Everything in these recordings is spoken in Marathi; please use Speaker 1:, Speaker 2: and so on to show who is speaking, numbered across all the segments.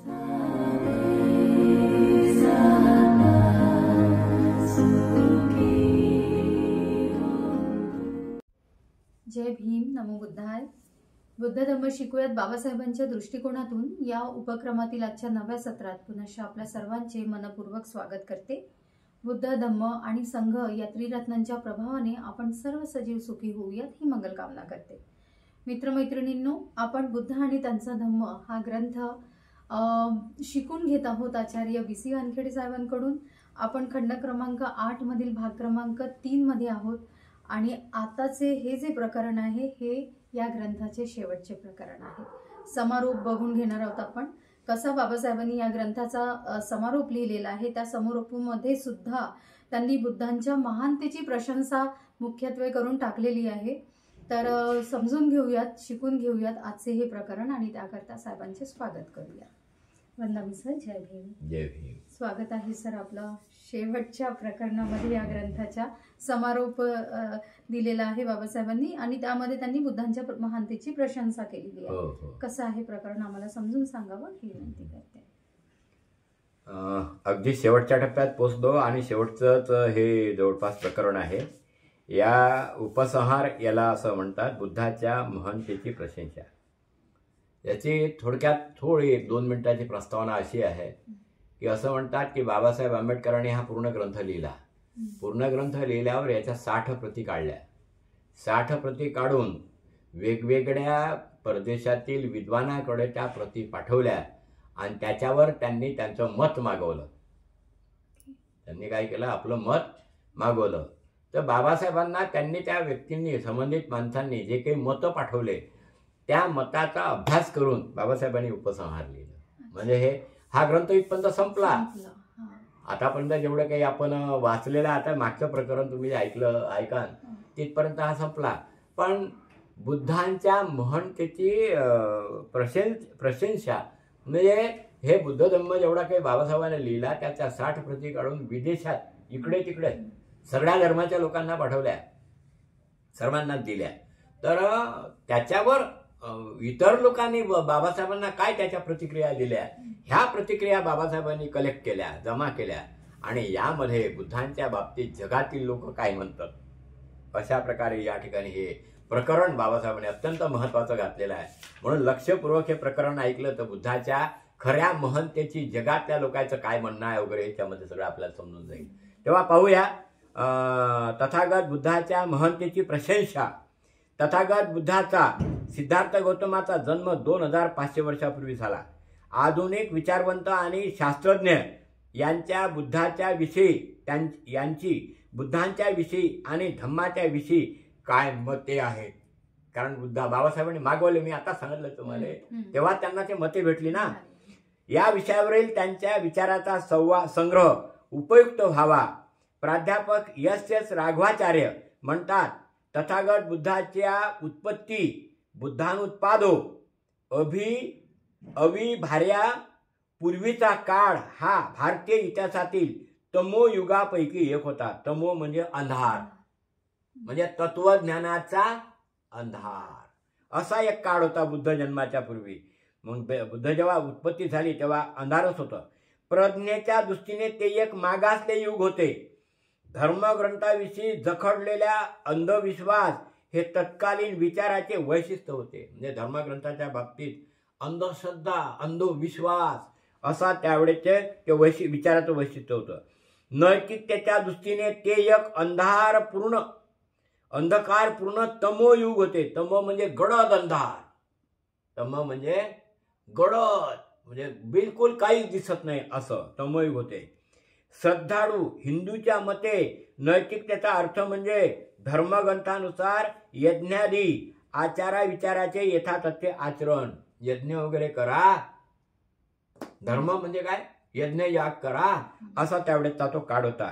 Speaker 1: जय भीम, नमो बुद्धाय. बुद्ध धम्म शिकूयात बाबासाहेबांच्या दृष्टिकोनातून या उपक्रमातील आजच्या नव्या सत्रात पुन्हा आपल्या सर्वांचे मनपूर्वक स्वागत करते. बुद्ध धम्म आणि संघ या त्रिरत्नांच्या प्रभावाने आपण सर्व सजीव सुखी होऊयात ही मंगल कामना करते. मित्रमैत्रिणींनो, आपण बुद्ध आणि त्यांचा धम्म हा ग्रंथ शिकून घेत आहोत आचार्य वी.सी. वानखेडे साहेबांकडून. आपण खंड क्रमांक 8 मधील भाग क्रमांक 3 मध्ये आहोत आणि आताचे हे जे प्रकरण आहे हे या ग्रंथाचे शेवटचे प्रकरण आहे. समारोप बघून घेणार आहोत आपण. कसा बाबासाहेबांनी या ग्रंथाचा समारोप लिहिलेला आहे, त्या समारोपामध्ये सुद्धा त्यांनी बुद्धांच्या महानतेची प्रशंसा मुख्यत्वे करून टाकलेली आहे. तर समजून घेऊयात, शिकून घेऊयात आजचे हे प्रकरण आणि त्याकरता साहेबांचे स्वागत करूया. वंदना सर, जय भीम.
Speaker 2: जय भीम.
Speaker 1: स्वागत आहे सर आपलं. शेवटच्या प्रकरणामध्ये या ग्रंथाचा समारोप दिलेला आहे बाबासाहेबांनी आणि त्यामध्ये त्यांनी बुद्धांच्या महानतेची प्रशंसा केलेली आहे. कसं आहे प्रकरण आम्हाला समजून सांगावं ही विनंती करते.
Speaker 2: अगदी शेवटच्या टप्प्यात पोहोचलो आणि शेवटचंच हे जवळपास प्रकरण आहे. या उपसंहार याला असं म्हणतात, बुद्धाच्या महानतेची प्रशंसा. याची थोडक्यात थोडी 1-2 मिनिटाची प्रस्तावना अशी आहे की असं म्हणतात की बाबासाहेब आंबेडकरांनी हा पूर्ण ग्रंथ लिहिला. पूर्ण ग्रंथ लिहिल्यावर याच्या 60 प्रती काढल्या. 60 प्रती काढून वेगवेगळ्या परदेशातील विद्वानाकडे त्या प्रती पाठवल्या आणि त्याच्यावर त्यांनी त्यांचं मत मागवलं. त्यांनी काय केलं, आपलं मत मागवलं. तर बाबासाहेबांना त्यांनी त्या व्यक्तींनी, संबंधित माणसांनी जे काही मतं पाठवले त्या मताचा अभ्यास करून बाबासाहेबांनी उपसंहार लिहिलं. म्हणजे हा ग्रंथ इथपर्यंत संपला. आतापर्यंत जेवढं काही आपण वाचलेलं, आता मागचं प्रकरण तुम्ही ऐकाल तिथपर्यंत हा संपला. पण बुद्धांच्या महानतेची प्रशंसा म्हणजे हे बुद्ध धम्म जेवढा काही बाबासाहेबांनी लिहिला त्याच्या 60 प्रती काढून विदेशात इकडे तिकडे सगळ्या धर्माच्या लोकांना पाठवल्या, सर्वांना दिल्या. तर त्याच्यावर इतर लोकांनी बाबासाहेबांना काय त्याच्या प्रतिक्रिया दिल्या, ह्या प्रतिक्रिया बाबासाहेबांनी कलेक्ट केल्या, जमा केल्या आणि यामध्ये बुद्धांच्या बाबतीत जगातील लोक काय म्हणतात अशा प्रकारे या ठिकाणी हे प्रकरण बाबासाहेबांनी अत्यंत महत्त्वाचं घातलेलं आहे. म्हणून लक्षपूर्वक हे प्रकरण ऐकलं तर बुद्धाच्या खऱ्या महनतेची जगातल्या लोकांचं काय म्हणणं आहे वगैरे याच्यामध्ये सगळं आपल्याला समजून जाईल. तेव्हा पाहूया तथागत बुद्धाच्या महनतेची प्रशंसा. तथागत बुद्धाचा सिद्धार्थ गौतमाचा जन्म 2500 वर्षापूर्वी झाला. आधुनिक विचारवंत आणि शास्त्रज्ञ यांच्या बुद्धाच्या विषयी आणि धम्माच्या विषयी काय मते आहेत. कारण बाबासाहेबांनी मागवले, मी आता सांगितलं तुम्हाला, तेव्हा त्यांना ते मते भेटली ना. या विषयावरील त्यांच्या विचाराचा संग्रह उपयुक्त व्हावा. प्राध्यापक एस राघवाचार्य म्हणतात, तथागत बुद्धाच्या उत्पत्ती बुद्धानुत्पादो अविभार्या पूर्वीचा काळ हा भारतीय इतिहासातील तमो युगापैकी एक होता. तमो म्हणजे अंधार, म्हणजे तत्वज्ञानाचा अंधार. असा एक काळ होता बुद्ध जन्माच्या पूर्वी. मग बुद्ध जेव्हा उत्पत्ती झाली तेव्हा अंधारच होतं. प्रज्ञेच्या दृष्टीने ते एक मागासले युग होते. धर्मग्रंथाविषयी जखडलेल्या अंधविश्वास हे तत्कालीन विचाराचे वैशिष्ट्य होते. म्हणजे धर्मग्रंथाच्या बाबतीत अंधश्रद्धा, अंधविश्वास असा त्यावेळेचे ते विचाराचं वैशिष्ट्य होतं. नैतिकतेच्या दृष्टीने ते एक अंधकारपूर्ण तमोयुग होते. तमो म्हणजे गडद अंधार, तमो म्हणजे गडद, म्हणजे बिलकुल काहीच दिसत नाही असं तमोयुग होते. श्रद्धाळू हिंदूच्या मते नैतिकतेचा अर्थ म्हणजे धर्मग्रंथानुसार यज्ञादी आचारा विचाराचे यथातथ्य आचरण. यज्ञ वगैरे करा, धर्म म्हणजे काय, यज्ञ याग करा, असा त्यावेळेचा तो काळ होता.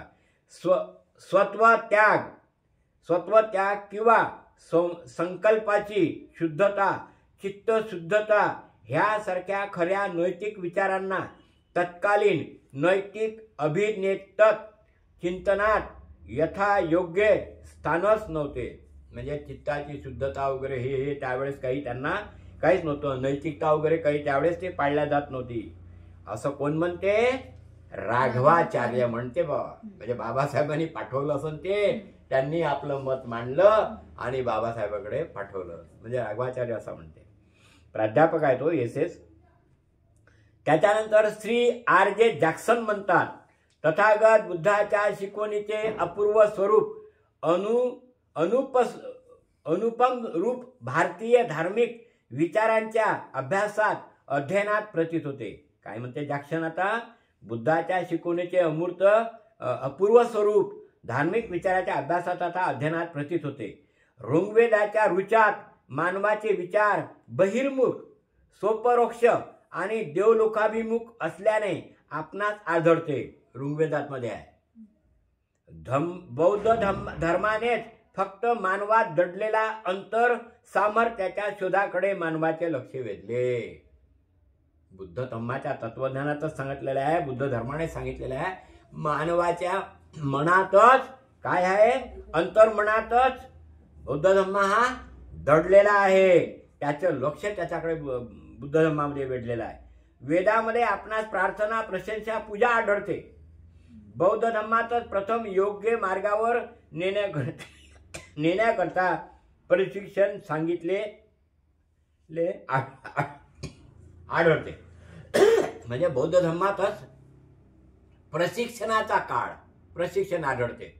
Speaker 2: स्वत्वत्याग किंवा संकल्पाची शुद्धता, चित्त शुद्धता ह्यासारख्या खऱ्या नैतिक विचारांना तत्कालीन नैतिक अभिनेतक चिंतनात यथायोग्य स्थानच नव्हते. म्हणजे चित्ताची शुद्धता वगैरे हे त्यावेळेस काही त्यांना काहीच नव्हतं. नैतिकता वगैरे काही त्यावेळेस ते पाळल्या जात नव्हती. असं कोण म्हणते? राघवाचार्य म्हणते बा. म्हणजे बाबासाहेबांनी पाठवलं असं ते, त्यांनी आपलं मत मांडलं आणि बाबासाहेबांकडे पाठवलं, म्हणजे राघवाचार्य असं म्हणते. प्राध्यापक आहे तो SS. त्याच्यानंतर श्री R.J. जॅक्सन म्हणतात, तथागत बुद्धाच्या शिकवणीचे अपूर्व स्वरूप अनुपम रूप भारतीय धार्मिक विचारांच्या अभ्यासात अध्ययनात प्रतीत होते. काय म्हणते जॅक्सन आता? बुद्धाच्या शिकवणीचे अपूर्व स्वरूप धार्मिक विचाराच्या अभ्यासात आता अध्ययनात प्रतीत होते. ऋग्वेदाच्या रुचात मानवाचे विचार बहिर्मुख, स्वपरोक्ष आणि देवलोकाभिमुख असल्याने आपणास आढळते. ऋग्वेदात मध्ये आहे. बौद्ध धर्मानेच फक्त मानवात दडलेला अंतर सामर्थ्याच्या शोधाकडे मानवाचे लक्ष वेधले. बुद्ध धम्माच्या तत्वज्ञानातच सांगितलेलं आहे, बुद्ध धर्माने सांगितलेलं आहे, मानवाच्या मनातच काय आहे? अंतर्मनातच बौद्ध धर्म हा दडलेला आहे. त्याचं लक्ष त्याच्याकडे बुद्ध धर्मामध्ये वेधलेलं आहे. वेदामध्ये आपणास प्रार्थना, प्रशंसा, पूजा आढळते. बौद्ध धर्मातच प्रथम योग्य मार्गावर नेण्याकरता प्रशिक्षण सांगितले आढळते. म्हणजे बौद्ध धर्मातच प्रशिक्षणाचा काळ, प्रशिक्षण आढळते.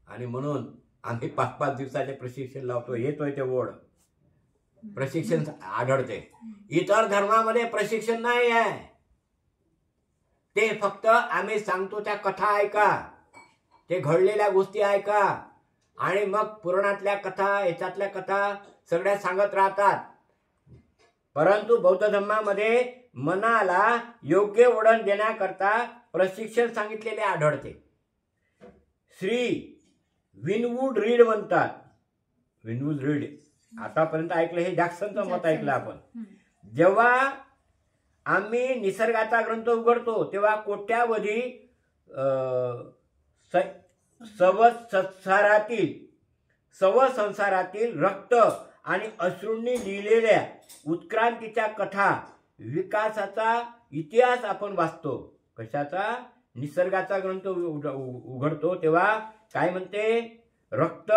Speaker 2: आणि म्हणून आम्ही 5-5 दिवसाचे प्रशिक्षण लावतो, येतोय ते ओढ, प्रशिक्षण आढळते. इतर धर्मामध्ये प्रशिक्षण नाही आहे. ते फक्त आम्ही सांगतो त्या कथा ऐका, ते घडलेल्या गोष्टी ऐका आणि मग पुराणातल्या कथा, याच्यातल्या कथा सगळ्या सांगत राहतात. परंतु बौद्ध धर्मामध्ये मनाला योग्य वळण देण्याकरता प्रशिक्षण सांगितलेले आढळते. श्री विनवूड रीड म्हणतात. विनवूड रीड आतापर्यंत ऐकलं, हे जॅक्सनचं मत ऐकलं आपण. जेव्हा आम्ही निसर्गाचा ग्रंथ उघडतो तेव्हा कोट्यावधी संसारातील रक्त आणि अश्रूंनी लिहिलेल्या उत्क्रांतीच्या कथा, विकासाचा इतिहास आपण वाचतो. कशाचा? निसर्गाचा ग्रंथ उघडतो तेव्हा काय म्हणते? रक्त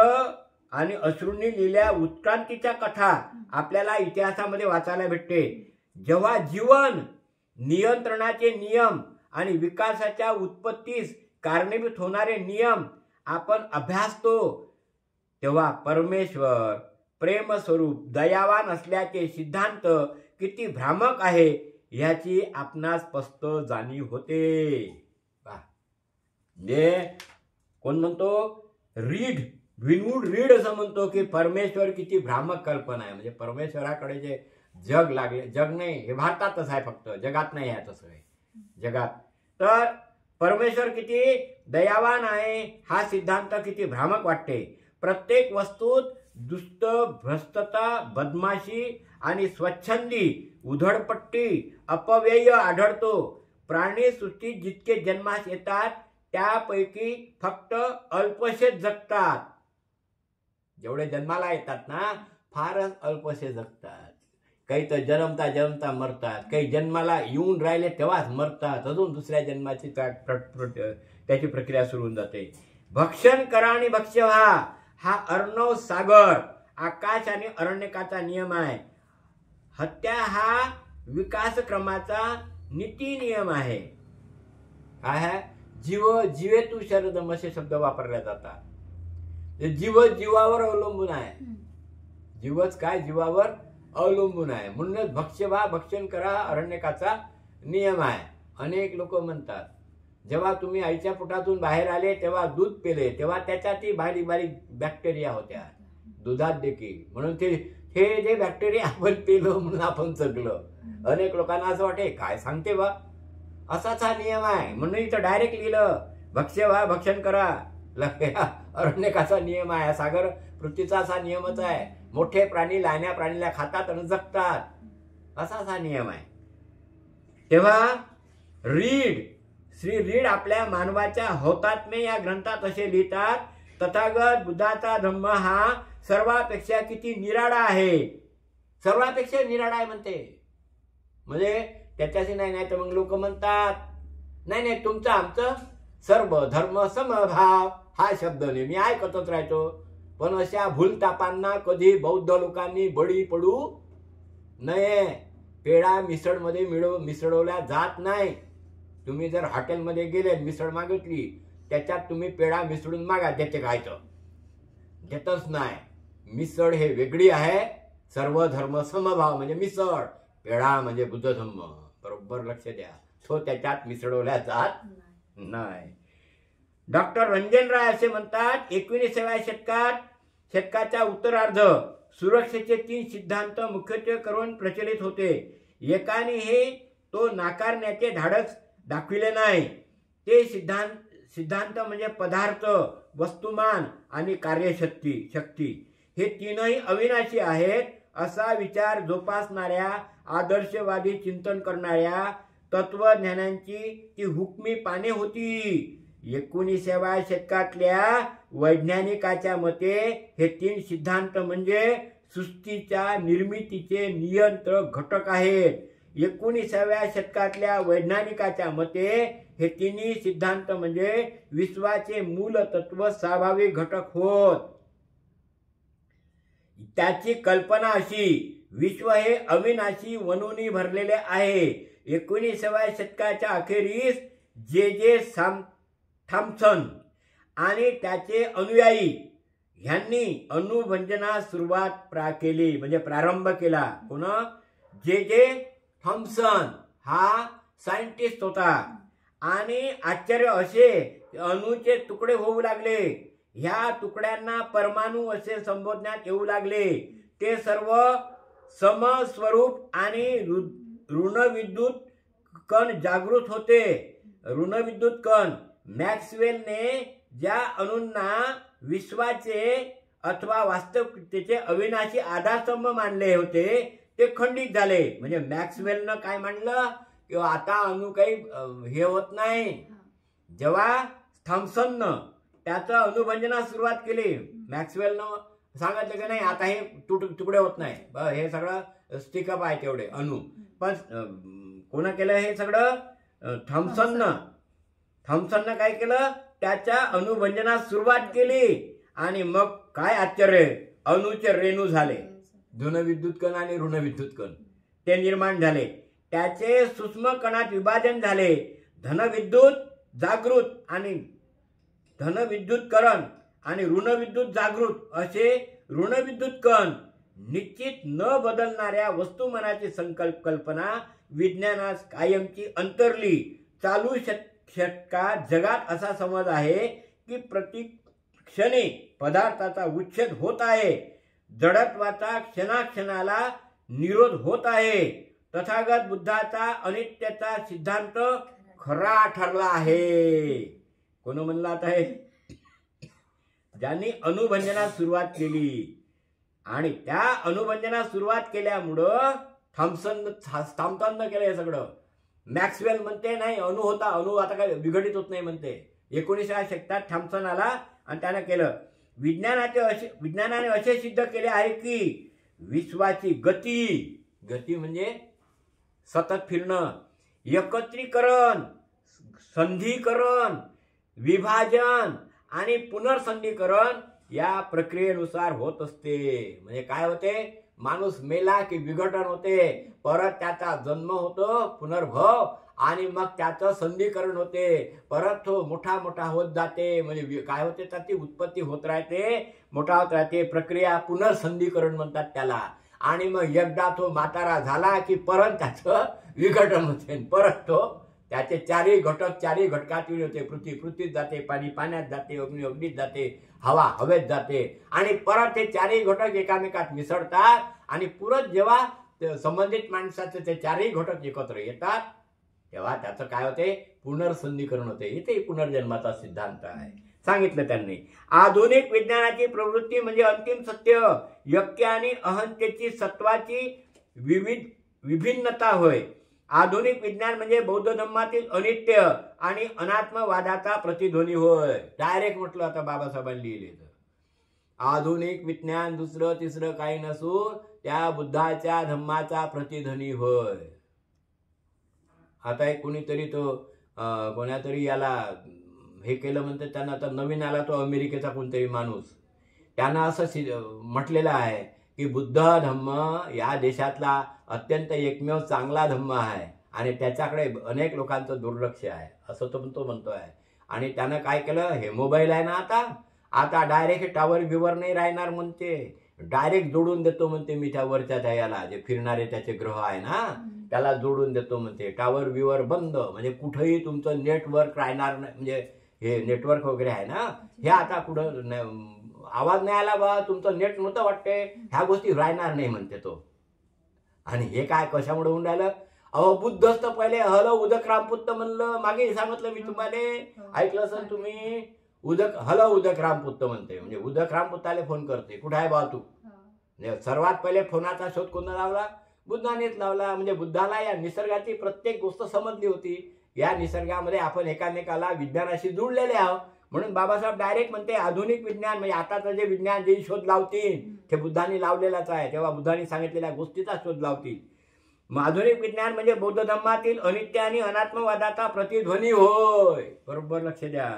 Speaker 2: आणि अश्रूंनी लिहिलेल्या उत्क्रांतीच्या कथा आपल्याला इतिहासामध्ये वाचायला भेटते. जेव्हा जीवन, नियंत्रणाचे नियम आणि विकासाच्या उत्पत्तीस कारणीभूत होणारे नियम आपण अभ्यासतो तेव्हा परमेश्वर प्रेमस्वरूप दयावान असल्याचे सिद्धांत किती भ्रामक आहे याची आपणास स्पष्ट जाणीव होते. कोण म्हणतो? विनवूड रीड असं म्हणतो की परमेश्वर किती भ्रामक कल्पना आहे. म्हणजे परमेश्वराकडे जे जग लागले, जग नाही, हे भारतातच आहे, फक्त जगात नाही आहे तसं आहे जगात. तर परमेश्वर किती दयावान आहे हा सिद्धांत किती भ्रामक वाटते. प्रत्येक वस्तूत दुष्ट, भ्रष्टता, बदमाशी आणि स्वच्छंदी, उधळपट्टी, अपव्यय आढळतो. प्राणी सृष्टीत जितके जन्मास येतात त्यापैकी फक्त अल्पशेच जगतात. जेवढे जन्माला येतात ना, फारच अल्पशे जगतात. काही तर जन्मता मरतात, काही जन्माला येऊन राहिले तेव्हाच मरतात, अजून दुसऱ्या जन्माची त्याची प्रक्रिया सुरू होऊन जाते. भक्षण करा आणि भक्ष्य व्हा हा अर्णव सागर, आकाश आणि अरण्यकाचा नियम आहे. हत्या हा विकासक्रमाचा नीती नियम आहे. काय आहे? जीवे तू शरदम असे शब्द वापरले जातात. जीवावर अवलंबून आहे. जीवच काय जीवावर अवलंबून आहे. म्हणूनच भक्ष्य व्हा, भक्षण करा अरण्यकाचा नियम आहे. अनेक लोक म्हणतात जेव्हा तुम्ही आईच्या पोटातून बाहेर आले तेव्हा दूध पिले तेव्हा त्याच्यातही बारीक बारीक बॅक्टेरिया होत्या दुधात देखील, म्हणून हे जे बॅक्टेरिया आपण पिलो म्हणून आपण जगलो. अनेक लोकांना असं वाटे काय सांगते बा, असाच हा नियम आहे. म्हणून इथं डायरेक्ट लिहिलं भक्ष्य व्हा, भक्षण करा. अरण्यकाचा नियम आहे. सागर पृथ्वीचा असा नियमच आहे. मोठे प्राणी लहान्या प्राणीला खातात आणि जगतात, असाच हा नियम आहे. तेव्हा श्री रीड आपल्या मानवाच्या हौतात्म्य या ग्रंथात असे लिहितात, तथागत बुद्धाचा धम्म हा सर्वापेक्षा किती निराळा आहे. सर्वापेक्षा निराळा आहे म्हणते. म्हणजे त्याच्याशी नाही. नाही तर मग लोक म्हणतात नाही नाही तुमचं आमचं सर्व धर्म समभाव हा शब्द नेहमी ऐकतच राहतो. पण अशा भूलतापांना कधी बौद्ध लोकांनी बळी पडू नये. पेढा मिसळमध्ये मिसळवल्या जात नाही. तुम्ही जर हॉटेलमध्ये गेले मिसळ मागितली त्याच्यात तुम्ही पेढा मिसळून मागा, देते काय तर देतच नाही. मिसळ हे वेगळी आहे. सर्व धर्म समभाव म्हणजे मिसळ, पेढा म्हणजे बुद्ध धर्म. बरोबर लक्ष द्या, तो त्याच्यात मिसळवल्या जात नाही. डॉक्टर रंजन राय असे म्हणतात 19व्या शतकाच्या उत्तरार्ध सुरक्षेचे 3 सिद्धांत मुख्यत्वे करून प्रचलित होते. एकाने हे तो नाकारण्याचे धाडस दाखविले नाही. ते सिद्धांत म्हणजे पदार्थ, वस्तुमान आणि कार्यशक्ती हे तीनही अविनाशी आहेत असा विचार जोपासणाऱ्या, आदर्शवादी चिंतन करणाऱ्या तत्वज्ञानांची ती हुकमी पाने होती. 19व्या शतकातल्या वैज्ञानिकाच्या मते हे 3 सिद्धांत म्हणजे सृष्टीच्या निर्मितीचे नियंत्रक घटक आहेत. 19व्या शतकातल्या वैज्ञानिकाच्या मते हे तिन्ही सिद्धांत म्हणजे विश्वाचे मूल तत्व स्वाभाविक घटक होत. त्याची कल्पना अशी, विश्व हे अविनाशी वनूनी भरलेले आहे. 19व्या शतकाच्या अखेरीस जे थॉम्सन आणि त्याचे अनुयायी ह्यांनी अणुभंजनास सुरुवात केली म्हणजे प्रारंभ केला. कोण? जे थॉम्सन हा सायंटिस्ट होता. आणि आश्चर्य असे अणूचे तुकडे होऊ लागले. ह्या तुकड्यांना परमाणु असे संबोधण्यात येऊ लागले. ते सर्व समस्वरूप आणि ऋणविद्युत कण जागृत होते. ऋणविद्युत कण मॅक्सवेलने ज्या अणूंना विश्वाचे अथवा वास्तविकतेचे अविनाशी आधारस्तंभ मानले होते ते खंडित झाले. म्हणजे मॅक्सवेलनं काय मांडलं की आता अणू काही हे होत नाही. जेव्हा थॉम्सननं त्याचं अणुभंजनास सुरुवात केली, मॅक्सवेलनं सांगितलं की नाही आता हे तुकडे होत नाही, हे सगळं स्टिकअप आहे तेवढे अणू. पण कोण केलं हे सगळं? थॉम्सननं काय केलं? त्याच्या अणुभंजनास सुरुवात केली. आणि मग काय आश्चर्य, अणूचे रेणू झाले. धनविद्युत कण आणि ऋणविद्युत कण ते निर्माण झाले. त्याचे सूक्ष्म कणात विभाजन झाले. धनविद्युत जागृत आणि धनविद्युतकरण आणि ऋणविद्युत जागृत असे ऋणविद्युत कण. निश्चित न बदलणाऱ्या वस्तुमानाची कल्पना विज्ञानास कायमची अंतरली. चालू शतकात जगात असा समज आहे की प्रति क्षणी पदार्थाचा उच्छेद होत आहे. जडत्वाचा क्षणाक्षणाला निरोध होत आहे. तथागत बुद्धाचा अनित्याचा सिद्धांत खरा ठरला आहे. कोण म्हणला आहे? ज्यांनी अणुभंजनास सुरुवात केली. आणि त्या अणुभंजनास सुरुवात केल्यामुळं थॉम्सननं केलं हे सगळं. मॅक्सवेल म्हणते नाही अणू होता, अणू आता काय विघटित होत नाही म्हणते. 19व्या शतकात थॉम्सन आला आणि त्यानं केलं. विज्ञानाने असे सिद्ध केले आहे की विश्वाची गती म्हणजे सतत फिरणं, एकत्रीकरण, संधीकरण, विभाजन आणि पुनर्संधीकरण या प्रक्रियेनुसार होत असते. म्हणजे काय होते? माणूस मेला की विघटन होते, परत त्याचा जन्म होतो, पुनर्भव, आणि मग त्याचं संधीकरण होते, परत तो मोठा होत जाते. म्हणजे काय होते? त्याची उत्पत्ती होत राहते, मोठा होत राहते. प्रक्रिया पुनर्संधीकरण म्हणतात त्याला. आणि मग एकदा तो म्हातारा झाला की परत त्याचं विघटन होते. परत तो त्याचे चारही घटकात होते. पृथ्वीत जाते, पाणी पाण्यात जाते, अग्नीत जाते, हवा हवेत जाते. आणि परत ते चारही घटक एकामेकात मिसळतात. आणि पुरत जेव्हा संबंधित माणसाचे ते चारही घटक एकत्र येतात तेव्हा त्याचं काय होते? पुनर्संधीकरण होते. इथे पुनर्जन्माचा सिद्धांत आहे, सांगितलं त्यांनी. आधुनिक विज्ञानाची प्रवृत्ती म्हणजे अंतिम सत्य, यक्य आणि अहंतेची सत्वाची विभिन्नता होय. आधुनिक विज्ञान म्हणजे बौद्ध धर्मातील अनित्य आणि अनात्मवादाचा प्रतिध्वनी होय. डायरेक्ट म्हटलं आता बाबासाहेबांनी लिहिले. आधुनिक विज्ञान दुसरं तिसरं काही नसून त्या बुद्धाच्या धम्माचा प्रतिध्वनी होय. आता एक कोणीतरी तो कोणातरी याला हे केलं म्हणते, त्यांना आता नवीन आला तो अमेरिकेचा कोणतरी माणूस, त्यानं असं म्हटलेलं आहे की बुद्ध धम्म या देशातला अत्यंत एकमेव चांगला धम्म आहे आणि त्याच्याकडे अनेक लोकांचं दुर्लक्ष आहे, असं तो म्हणतो आहे. आणि त्यानं काय केलं, हे मोबाईल आहे ना आता डायरेक्ट टावर बिवर नाही राहणार म्हणते, डायरेक्ट जोडून देतो म्हणते मी त्या वरच्या त्या याला, जे फिरणारे त्याचे ग्रह आहे ना त्याला जोडून देतो म्हणते. टावर बिवर बंद, म्हणजे कुठेही तुमचं नेटवर्क राहणार नाही, म्हणजे हे नेटवर्क वगैरे आहे ना हे आता कुठं आवाज नाही आला बा, तुमचं नेट नव्हतं वाटते, ह्या गोष्टी राहणार नाही म्हणते तो. आणि हे काय कशामुळे होऊन राहिलं, अहो बुद्धच तर पहिले हल उदक रामपुत्त म्हणलं, मागे सांगितलं मी तुम्हाला, ऐकलं असेल तुम्ही, उदक रामपुत्त म्हणते, म्हणजे उदक रामपुत्ताले फोन करते, कुठे आहे बा तू. म्हणजे सर्वात पहिले फोनाचा शोध कोणा लावला, बुद्धानेच लावला. म्हणजे बुद्धाला या निसर्गाची प्रत्येक गोष्ट समजली होती, या निसर्गामध्ये आपण एकामेकाला विज्ञानाशी जुळलेले आहोत. म्हणून बाबासाहेब डायरेक्ट म्हणते आधुनिक विज्ञान, म्हणजे आताचं जे विज्ञान जे शोध लावतील ते बुद्धांनी लावलेलाच आहे, तेव्हा बुद्धांनी सांगितलेल्या गोष्टीचा शोध लावतील. मग आधुनिक विज्ञान म्हणजे बौद्ध धम्मातील अनित्य आणि अनात्मवादाचा प्रतिध्वनी होय. बरोबर लक्ष द्या.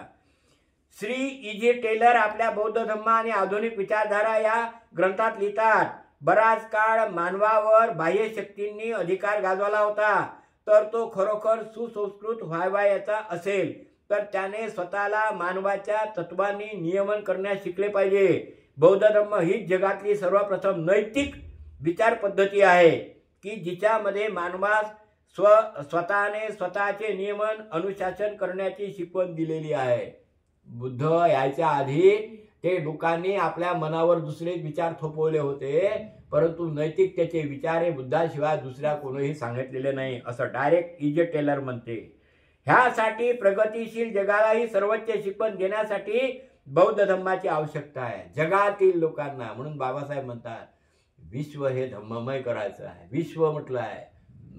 Speaker 2: श्री E.G. टेलर आपल्या बौद्ध धम्म आणि आधुनिक विचारधारा या ग्रंथात लिहितात, बराच काळ मानवावर बाह्य शक्तींनी अधिकार गाजवला होता, तर तो खरोखर सुसंस्कृत व्हायचा असेल तर त्याने स्वतःला मानवाच्या तत्वांनी नियमन करण्यास शिकले पाहिजे. बौद्ध धम्म ही जगातली सर्वप्रथम नैतिक विचार पद्धती आहे की जिच्यामध्ये मानवास स्वतःने स्वतःचे नियमन अनुशासन करण्याची शिकवण दिलेली आहे. बुद्ध यायच्या आधी ते लोकांनी आपल्या मनावर दुसरे विचार थोपवले होते, परंतु नैतिकतेचे विचार हे बुद्धाशिवाय दुसऱ्या कोणीही सांगितलेले नाही, असं डायरेक्ट E.G. टेलर म्हणते. ह्यासाठी प्रगतीशील जगालाही सर्वोच्च शिकवण देण्यासाठी बौद्ध धम्माची आवश्यकता आहे जगातील लोकांना. म्हणून बाबासाहेब म्हणतात विश्व हे धम्ममय करायचं आहे. विश्व म्हटलं आहे,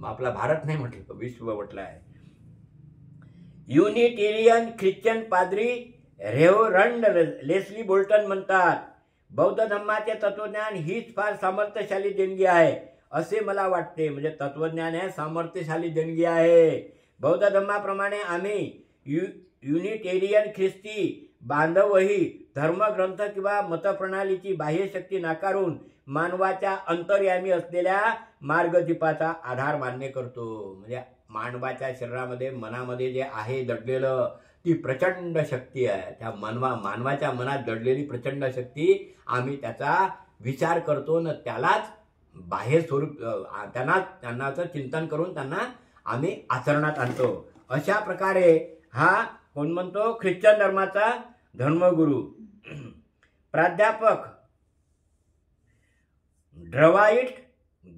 Speaker 2: आपला भारत नाही म्हटलं, विश्व म्हटलं आहे. युनिटेरियन ख्रिश्चन पाद्री रेव्हरंड लेस्ली बोल्टन म्हणतात, बौद्ध धम्माचे तत्वज्ञान हीच फार सामर्थ्यशाली देणगी आहे असे मला वाटते. म्हणजे तत्वज्ञान हे सामर्थ्यशाली देणगी आहे. बौद्ध धम्माप्रमाणे आम्ही युनिटेरियन ख्रिस्ती बांधवही धर्मग्रंथ किंवा मतप्रणालीची बाह्य शक्ती नाकारून मानवाच्या अंतर्यामी असलेल्या मार्गदीपाचा आधार मान्य करतो. म्हणजे मानवाच्या शरीरामध्ये मनामध्ये जे आहे दडलेलं ती प्रचंड शक्ती आहे, त्या मानवाच्या मनात दडलेली प्रचंड शक्ती आम्ही त्याचा विचार करतो न त्यालाच बाह्य स्वरूप त्यांनाच चिंतन करून त्यांना आम्ही आचरणात आणतो. अशा प्रकारे हा कोण म्हणतो, ख्रिश्चन धर्माचा धर्मगुरू प्राध्यापक ड्रवाइट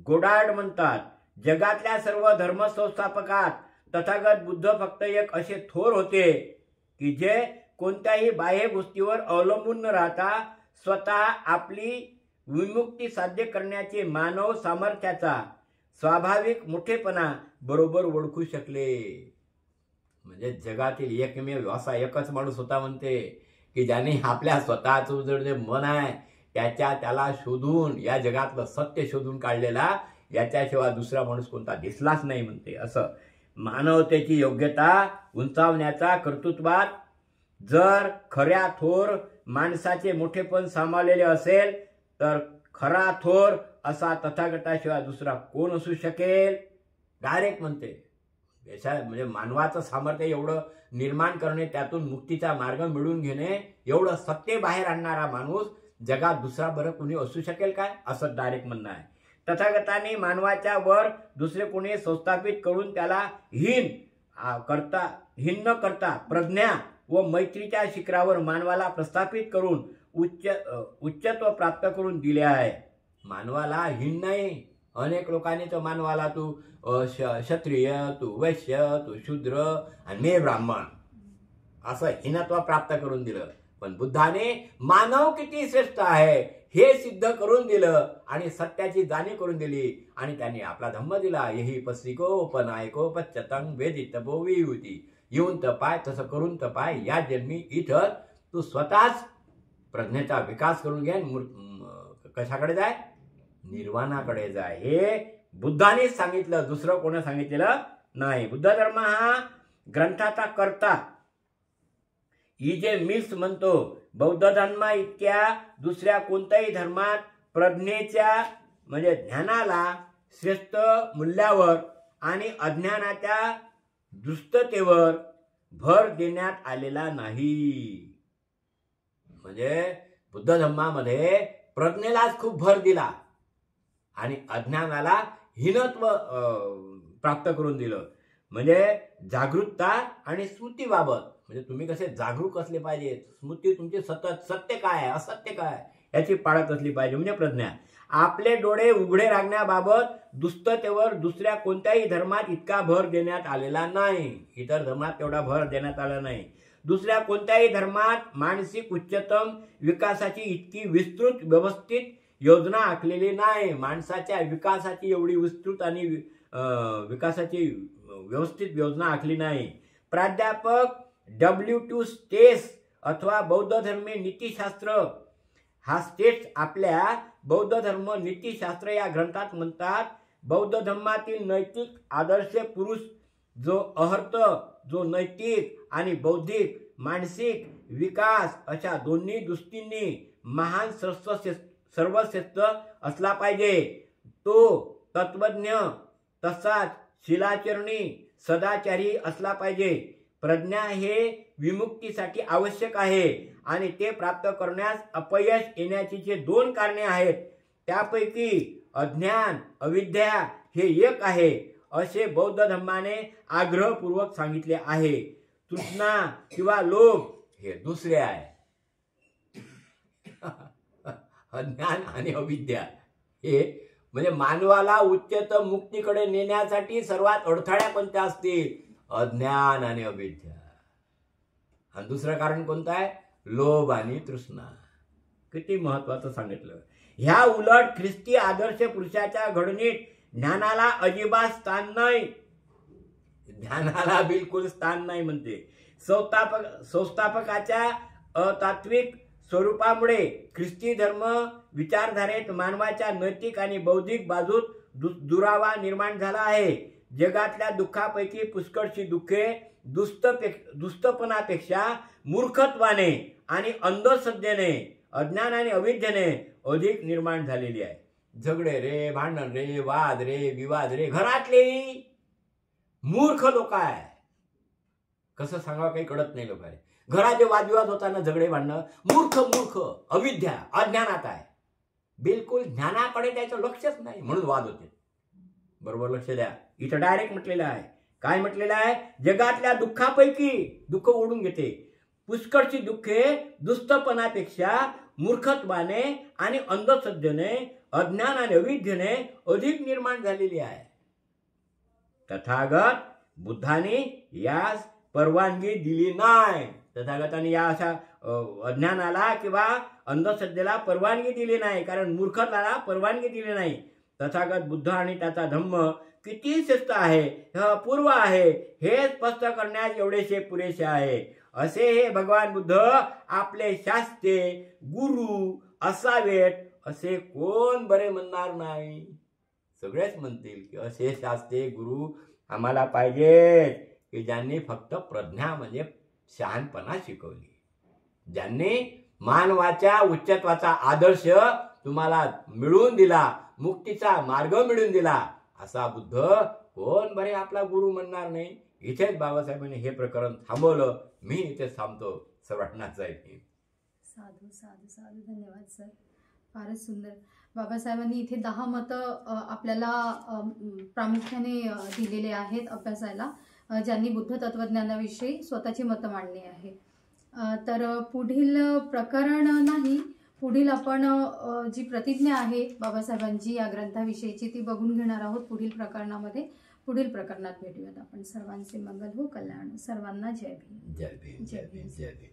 Speaker 2: गोडार्ड म्हणतात, जगातल्या सर्व धर्मसंस्थापकात तथागत बुद्ध फक्त एक असे थोर होते की जे कोणत्याही बाह्य गोष्टीवर अवलंबून न राहता स्वतः आपली विमुक्ती साध्य करण्याचे मानव सामर्थ्याचा स्वाभाविक मोठेपणा बरोबर ओळखू शकले. म्हणजे जगातील एकमेव असा एकच माणूस होता म्हणते की ज्याने आपल्या स्वतःचं जे मन आहे त्याला शोधून या जगातलं सत्य शोधून काढलेला याच्याशिवाय दुसरा माणूस कोणता दिसलाच नाही म्हणते. असं मानवतेची योग्यता उंचावण्याचा कर्तृत्वात जर खऱ्या थोर माणसाचे मोठेपण सामावलेले असेल तर खरा थोर असा तथागताशिवाय दुसरा कोण असू शकेल. डायरेक्ट म्हणते म्हणजे मानवाचं सामर्थ्य एवढं निर्माण करणे, त्यातून मुक्तीचा मार्ग मिळवून घेणे, एवढं सत्य बाहेर आणणारा माणूस जगात दुसरा बरं कोणी असू शकेल काय, असं डायरेक्ट म्हणणं आहे. तथागताने मानवाच्या वर दुसरे कोणी संस्थापित करून त्याला हीन न करता प्रज्ञा व मैत्रीच्या शिखरावर मानवाला प्रस्थापित करून उच्चत्व प्राप्त करून दिले आहे. मानवाला हीन नाही. अनेक लोकांनी तर मानवाला तू क्षत्रिय, तू वैश्य, तू शूद्र आणि मी ब्राह्मण असं हीनत्व प्राप्त करून दिलं. पण बुद्धाने मानव किती श्रेष्ठ आहे हे सिद्ध करून दिलं आणि सत्याची जाणीव करून दिली आणि त्यांनी आपला धम्म दिला. यही पस्तिको पनायको पच्चतं वेदित बोवी होती. येऊन तपाय, तसं करून तपाय. या जन्मी इथं तू स्वतःच प्रज्ञेचा विकास करून घे. कशाकडे जाय? निर्वाणाकडे जाय. हे बुद्धानेच सांगितलं, दुसरं कोणी सांगितलेलं नाही. बुद्ध धर्म हा ग्रंथाचा कर्ता. E.J. मिल्स म्हणतो, बौद्ध धर्म इतक्या दुसऱ्या कोणत्याही धर्मात प्रज्ञेच्या म्हणजे ज्ञानाला श्रेष्ठ मूल्यावर आणि अज्ञानाच्या दुष्टतेवर भर देण्यात आलेला नाही. म्हणजे बुद्ध धर्मामध्ये प्रज्ञेलाच खूप भर दिला आणि अज्ञानाला हीनत्व प्राप्त करून दिलं. म्हणजे जागरूकता आणि स्मृतीबाबत, म्हणजे तुम्ही कसे जागरूक असले पाहिजे, स्मृती तुमची सतत सत्य काय आहे असत्य काय याची पाळत असली पाहिजे, म्हणजे प्रज्ञा. आपले डोळे उघडे राखण्याबाबत दुष्टतेवर दुसऱ्या कोणत्याही धर्मात इतका भर देण्यात आलेला नाही. इतर धर्मात तेवढा भर देण्यात आला नाही. दुसऱ्या कोणत्याही धर्मात मानसिक उच्चतम विकासाची इतकी विस्तृत व्यवस्थित योजना आखलेली नाही. माणसाच्या विकासाची एवढी विस्तृत आणि विकासाची व्यवस्थित योजना आखली नाही. प्राध्यापक W.2 स्टेट्स अथवा बौद्ध धर्मी नीतिशास्त्र हा स्टेट्स आपल्या बौद्ध धर्म नीतिशास्त्र या ग्रंथात म्हणतात, बौद्ध धर्मातील नैतिक आदर्श पुरुष जो अर्हत, जो नैतिक आणि बौद्धिक मानसिक विकास अशा दोन्ही दृष्टींनी महान सर्वश्रेष्ठ असला पाहिजे. तो तत्वज्ञ तसाच शिलाचरणी सदाचारी असला पाहिजे. प्रज्ञा हे विमुक्तीसाठी आवश्यक आहे आणि ते प्राप्त करण्यास अपयश येण्याची जे 2 कारणे आहेत त्यापैकी अज्ञान अविद्या हे एक आहे असे बौद्ध धर्माने आग्रहपूर्वक सांगितले आहे. तृष्णा किंवा लोभ हे दुसरे आहे. अज्ञान आणि अविद्या हे म्हणजे मानवाला उच्चतम मुक्तीकडे नेण्यासाठी सर्वात अडथळ्या कोणत्या असतील? अज्ञान आणि अविद्या. आणि दुसरं कारण कोणतं आहे? लोभ आणि तृष्णा. किती महत्वाचं सांगितलं. ह्या उलट ख्रिस्ती आदर्श पुरुषाच्या घडणीत ज्ञानाला अजिबात स्थान नाही. ज्ञानाला बिलकुल स्थान नाही म्हणते. संस्थापकाच्या अतात्विक स्वरूपामुळे ख्रिस्ती धर्म विचारधारेत मानवाच्या नैतिक आणि बौद्धिक बाजूत दुरावा निर्माण झाला आहे. जगातल्या दुःखापैकी पुष्कळशी दुःखे दुष्टपणापेक्षा मूर्खत्वाने आणि अंधश्रद्धेने अज्ञान आणि अविद्येने अधिक निर्माण झालेली आहे. झगडे रे, भांडण रे, वाद रे, विवाद रे, घरातले मूर्ख लोक आहे. कसं सांगावं काही कळत नाही लोकांना. घरात जे वादविवाद होताना झगडे भांडणं, मूर्ख मूर्ख अविद्या अज्ञानात आहे. बिलकुल ज्ञानाकडे त्याचं लक्षच नाही म्हणून वाद होते. बरोबर लक्ष द्या. इथं डायरेक्ट म्हटलेलं आहे. काय म्हटलेलं आहे? जगातल्या दुःखापैकी दुःख ओढून घेते. पुष्कळची दुःखे दुष्टपणापेक्षा मूर्खत्वाने आणि अंधश्रद्धेने अज्ञान आणि अविद्येने अधिक निर्माण झालेली आहे. तथागत बुद्धाने यास परवानगी दिली नाही. तथागताने या अशा अज्ञानाला किंवा अंधश्रद्धेला परवानगी दिली नाही, कारण मूर्खताला परवानगी दिली नाही. तथागत बुद्ध आणि त्याचा धम्म किती श्रेष्ठ आहे, पूर्व आहे हे स्पष्ट करण्यास एवढेसे पुरेसे आहे. असे हे भगवान बुद्ध आपले शास्त्रे गुरु असावेत असे कोण बरे म्हणणार नाही. सगळेच म्हणतील की असे शास्त्रे गुरु आम्हाला पाहिजेत की ज्यांनी फक्त प्रज्ञा म्हणजे शहाणपणा शिकवली, ज्यांनी मानवाच्या उच्चत्वाचा आदर्श तुम्हाला मिळवून दिला, मुक्तीचा मार्ग मिळवून दिला. असा बुद्ध कोण बरे आपला गुरु म्हणणार नाही. इथेच बाबासाहेबांनी हे प्रकरण थांबवलं. मी इथेच थांबतो. सर्वांना जय भीम.
Speaker 1: साधू साधू साधू. धन्यवाद सर. फारच सुंदर. बाबासाहेबांनी इथे 10 मतं आपल्याला प्रामुख्याने दिलेले आहेत अभ्यासाला, ज्यांनी बुद्ध तत्वज्ञानाविषयी स्वतःची मतं मांडली आहे. तर पुढील प्रकरण नाही, पुढील आपण जी प्रतिज्ञा आहे बाबासाहेबांची या ग्रंथाविषयीची ती बघून घेणार आहोत पुढील प्रकरणामध्ये. पुढील प्रकरणात भेटूयात आपण. सर्वांचे मंगल हो, कल्याण. सर्वांना जय भीम.
Speaker 2: जय भीम. जय भीम. जय भीम.